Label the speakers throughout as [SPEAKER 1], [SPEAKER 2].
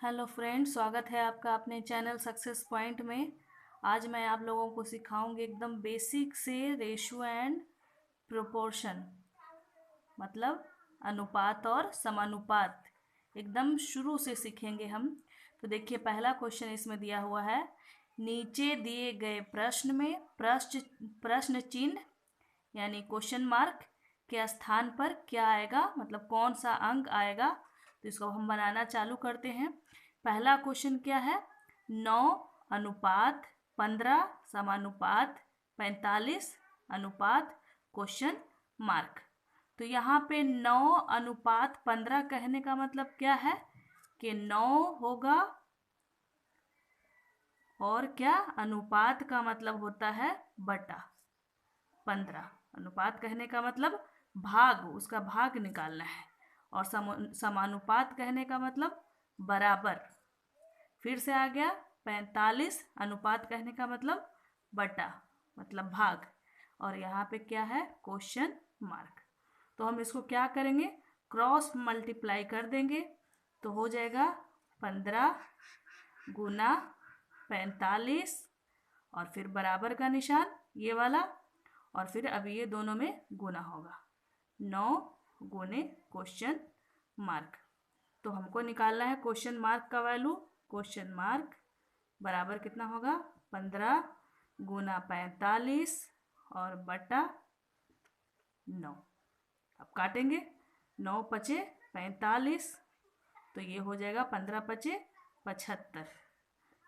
[SPEAKER 1] Hello friend, स्वागत है आपका अपने चैनल सक्सेस पॉइंट में। आज मैं आप लोगों को सिखाऊंगी एकदम बेसिक से रेशियो एंड प्रोपोर्शन, मतलब अनुपात और समानुपात। एकदम शुरू से सीखेंगे हम। तो देखिए, पहला क्वेश्चन इसमें दिया हुआ है, नीचे दिए गए प्रश्न में प्रश्न चिन्ह यानी क्वेश्चन मार्क के स्थान पर क्या आएगा, मतलब कौन सा अंक आएगा। तो इसको हम बनाना चालू करते हैं। पहला क्वेश्चन क्या है, 9:15 समानुपात 45 अनुपात क्वेश्चन मार्क। तो यहाँ पे 9:15 कहने का मतलब क्या है कि 9 होगा और क्या, अनुपात का मतलब होता है बटा 15। अनुपात कहने का मतलब भाग, उसका भाग निकालना है। और समानुपात कहने का मतलब बराबर। फिर से आ गया 45, अनुपात कहने का मतलब बटा, मतलब भाग। और यहाँ पे क्या है, क्वेश्चन मार्क। तो हम इसको क्या करेंगे, क्रॉस मल्टीप्लाई कर देंगे। तो हो जाएगा 15 गुना 45 और फिर बराबर का निशान ये वाला, और फिर अभी ये दोनों में गुना होगा, 9 गुने क्वेश्चन मार्क। तो हमको निकालना है क्वेश्चन मार्क का वैल्यू। क्वेश्चन मार्क बराबर कितना होगा, 15 गुना 45 और बटा 9। अब काटेंगे, 9 पचे 45, तो ये हो जाएगा 15 पचे 75।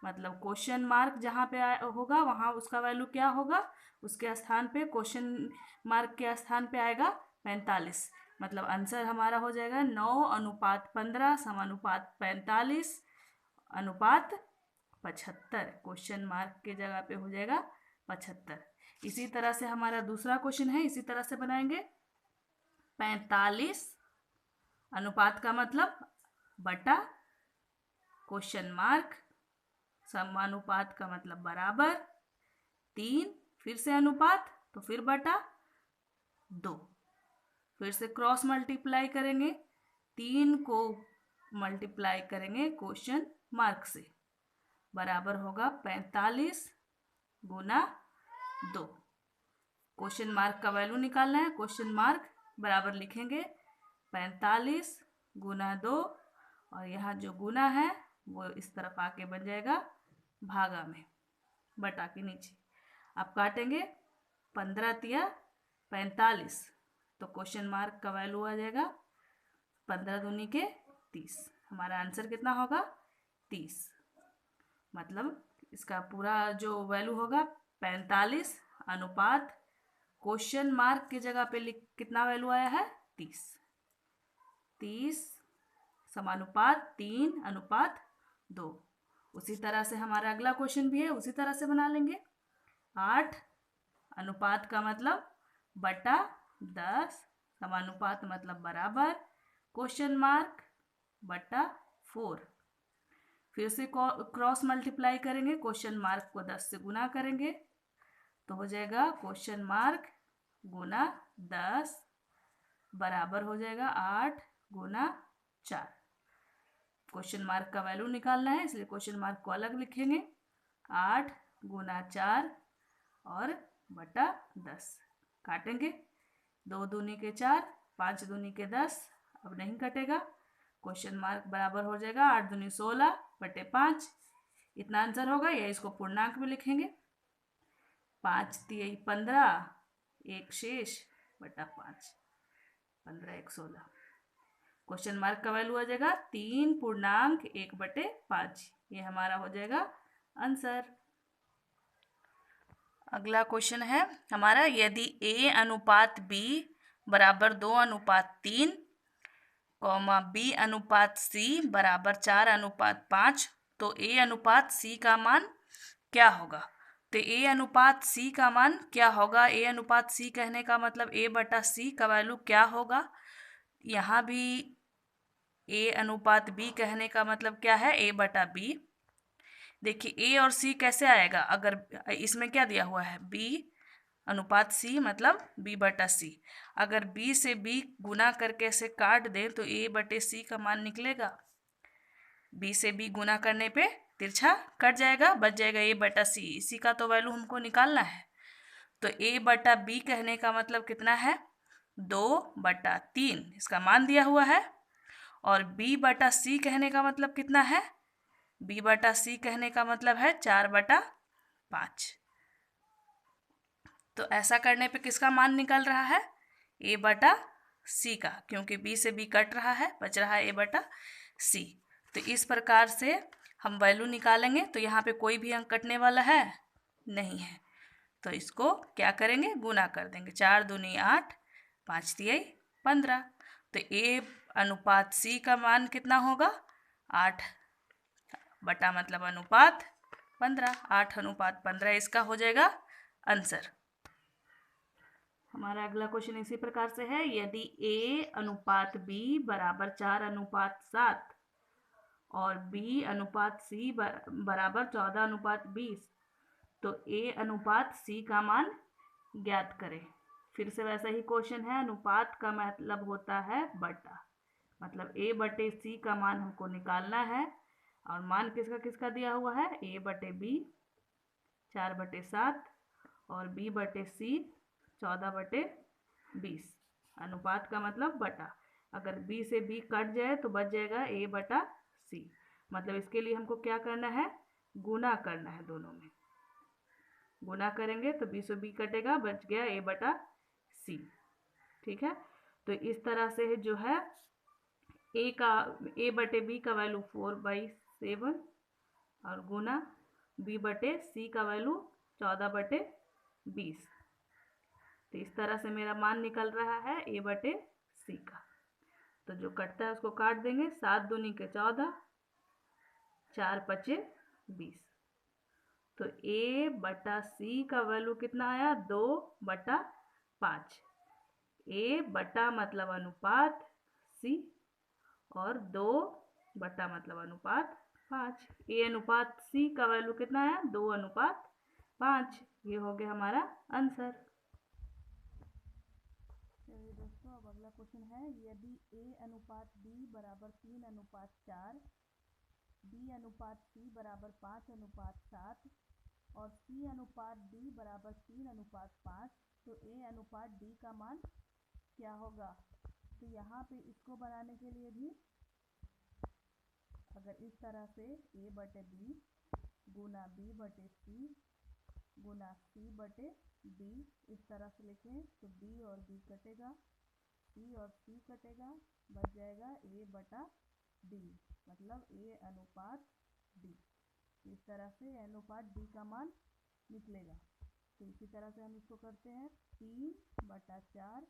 [SPEAKER 1] मतलब क्वेश्चन मार्क जहाँ पे होगा वहाँ उसका वैल्यू क्या होगा, उसके स्थान पे क्वेश्चन मार्क के स्थान पे आएगा 45। मतलब आंसर हमारा हो जाएगा 9:15 समानुपात 45 अनुपात 75। क्वेश्चन मार्क के जगह पे हो जाएगा 75। इसी तरह से हमारा दूसरा क्वेश्चन है, इसी तरह से बनाएंगे। 45 अनुपात का मतलब बटा क्वेश्चन मार्क, समानुपात का मतलब बराबर 3, फिर से अनुपात तो फिर बटा 2। फिर से क्रॉस मल्टीप्लाई करेंगे, 3 को मल्टीप्लाई करेंगे क्वेश्चन मार्क से, बराबर होगा 45 गुना 2। क्वेश्चन मार्क का वैल्यू निकालना है। क्वेश्चन मार्क बराबर लिखेंगे 45 गुना 2, और यहाँ जो गुना है वो इस तरफ आके बन जाएगा भागा में, बटा के नीचे। अब काटेंगे, 15 तिया 45, तो क्वेश्चन मार्क का वैल्यू आ जाएगा 15 दूनी के 30। हमारा आंसर कितना होगा, 30। मतलब इसका पूरा जो वैल्यू होगा 45 अनुपात क्वेश्चन मार्क की जगह पे कितना वैल्यू आया है, 30। 30 समानुपात 3 अनुपात 2। उसी तरह से हमारा अगला क्वेश्चन भी है, उसी तरह से बना लेंगे। 8 अनुपात का मतलब बटा 10 समानुपात मतलब बराबर क्वेश्चन मार्क बटा 4। फिर से क्रॉस मल्टीप्लाई करेंगे, क्वेश्चन मार्क को 10 से गुना करेंगे, तो हो जाएगा क्वेश्चन मार्क गुना 10 बराबर हो जाएगा 8 गुना 4। क्वेश्चन मार्क का वैल्यू निकालना है, इसलिए क्वेश्चन मार्क को अलग लिखेंगे, 8 गुना 4 और बटा 10। काटेंगे, 2 दूनी के 4, 5 दूनी के 10, अब नहीं कटेगा। क्वेश्चन मार्क बराबर हो जाएगा 8 दूनी 16 बटे 5। इतना आंसर होगा, या इसको पूर्णांक में लिखेंगे, 5 तिया 15, एक शेष बटा 5, 15 1 16। क्वेश्चन मार्क का वैल्यू आ जाएगा 3 पूर्णांक 1 बटे 5। ये हमारा हो जाएगा आंसर। अगला क्वेश्चन है हमारा, यदि a अनुपात b बराबर 2:3, b अनुपात c बराबर 4:5, तो a अनुपात c का मान क्या होगा। तो a अनुपात c का मान क्या होगा, a अनुपात c कहने का मतलब a बटा c का वैल्यू क्या होगा। यहाँ भी a अनुपात b कहने का मतलब क्या है, a बटा b। देखिए a और c कैसे आएगा, अगर इसमें क्या दिया हुआ है, b अनुपात c मतलब b बटा c। अगर b से b गुना करके ऐसे काट दें तो a बटे c का मान निकलेगा। बी से बी गुना करने पे तिरछा कट जाएगा, बच जाएगा ए बटा सी। इसी का तो वैल्यू हमको निकालना है। तो ए बटा बी कहने का मतलब कितना है, 2/3 इसका मान दिया हुआ है। और बी बटा सी कहने का मतलब कितना है, बी बटा सी कहने का मतलब है 4/5। तो ऐसा करने पे किसका मान निकल रहा है, ए बटा सी का, क्योंकि बी से बी कट रहा है, बच रहा है ए बटा सी। तो इस प्रकार से हम वैल्यू निकालेंगे। तो यहाँ पे कोई भी अंक कटने वाला है नहीं है, तो इसको क्या करेंगे, गुना कर देंगे। 4 दूनी 8, 5 तियाई 15। तो ए अनुपात सी का मान कितना होगा, 8 बटा मतलब अनुपात 15, 8/15 इसका हो जाएगा आंसर। हमारा अगला क्वेश्चन इसी प्रकार से है, यदि a अनुपात b बराबर 4/7 और b अनुपात c बराबर 14/20, तो a अनुपात c का मान ज्ञात करें। फिर से वैसा ही क्वेश्चन है, अनुपात का मतलब होता है बटा, मतलब a बटे c का मान हमको निकालना है। और मान किसका किसका दिया हुआ है, a बटे b 4/7 और b बटे c 14/20। अनुपात का मतलब बटा, अगर b से b कट जाए तो बच जाएगा a बटा c। मतलब इसके लिए हमको क्या करना है, गुना करना है, दोनों में गुना करेंगे तो b से b कटेगा, बच गया a बटा c। ठीक है, तो इस तरह से जो है a बटे b का वैल्यू 4/7 और गुना b बटे c का वैल्यू 14/20। तो इस तरह से मेरा मान निकल रहा है a बटे c का। तो जो कटता है उसको काट देंगे, 7 दूनी के 14, 4 पचे 20। तो a बटा c का वैल्यू कितना आया, 2/5। a बटा मतलब अनुपात c और 2 बटा मतलब अनुपात 5। a अनुपात c का वैल्यू कितना आया, 2/5। ये हो गया हमारा आंसर। चलिए दोस्तों, अब अगला क्वेश्चन है, यदि a अनुपात b बराबर 3/4, b अनुपात c बराबर 5/7 और c अनुपात d बराबर 3/5, तो a अनुपात d का मान क्या होगा। तो यहाँ पे इसको बनाने के लिए भी अगर इस तरह से a बटे b गुना b बटे c गुना c बटे d इस तरह से लिखें, तो b और b कटेगा, c और c कटेगा, बच जाएगा a बटा d, मतलब a अनुपात d। इस तरह से a अनुपात d का मान निकलेगा। तो इसी तरह से हम इसको करते हैं, 3/4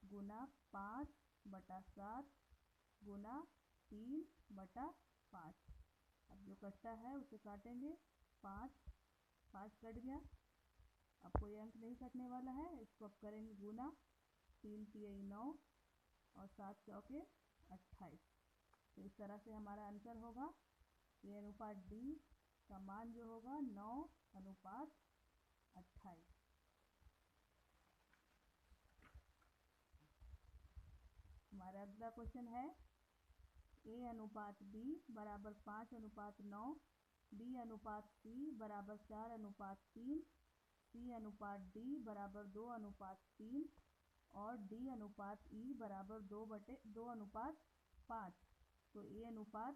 [SPEAKER 1] गुना 5/7 गुना 3/5। अब जो कटता है उसे काटेंगे, 5 कट गया। अब कोई अंक नहीं कटने वाला है, इसको अब करेंगे गुना, 3 तियाई 9 और 7 चौके 28। तो इस तरह से हमारा आंसर होगा a अनुपात d का मान जो होगा 9/28। हमारा अगला क्वेश्चन है, a अनुपात b बराबर 5/9, b अनुपात c बराबर 4/3, c अनुपात d बराबर 2/3 और d अनुपात e बराबर 2/5। तो a अनुपात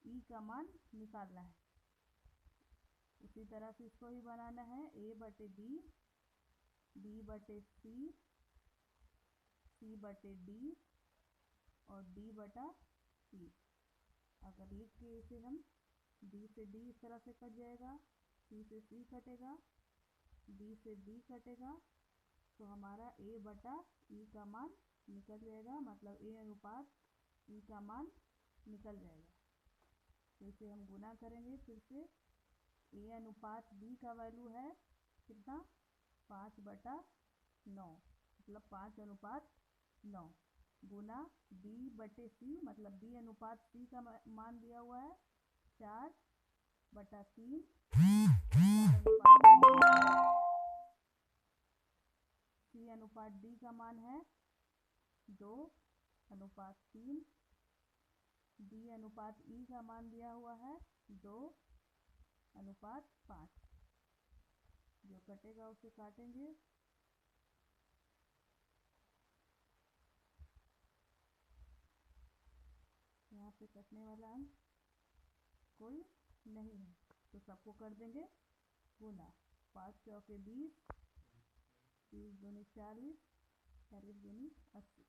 [SPEAKER 1] e का मान निकालना है। इसी तरह से इसको ही बनाना है, a बटे b, b बटे c, c बटे d और d बटा c। अगर लिख के इसे हम d से d इस तरह से कट जाएगा, c से c कटेगा, d से b कटेगा, तो हमारा a बटा e का मान निकल जाएगा, मतलब a अनुपात e का मान निकल जाएगा। तो इसे हम गुना करेंगे फिर से, a अनुपात b का वैल्यू है कितना, 5/9, मतलब 5/9 गुना b बटे c, मतलब b अनुपात c का मान दिया हुआ है 4/3, c अनुपात d का मान है 2/3 D अनुपात E का मान दिया हुआ है 2:5। जो कटेगा उसे काटेंगे। यहाँ पे कटने वाला अंक कोई नहीं है तो सबको कर देंगे गुना। 5 चौके 20, 30 दूनी 40, 40 दूनी 80।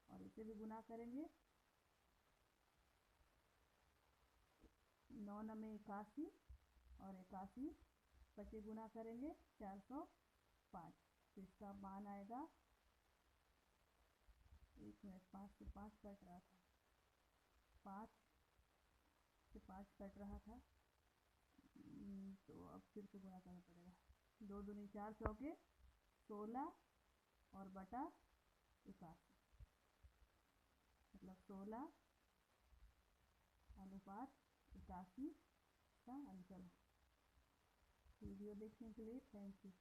[SPEAKER 1] और इसे भी गुना करेंगे। 9 नमे 81 और 81 25 गुना करेंगे 405। तो इसका मान आएगा, 1 मिनट, 5 से 5 कट रहा था, 5 से 5 कट रहा था। तो अब फिर से गुना करना पड़ेगा। 2 दूनी 4 चौके 16 और बटा 81, मतलब 16:81 का आंसर है। वीडियो देखने के लिए थैंक यू।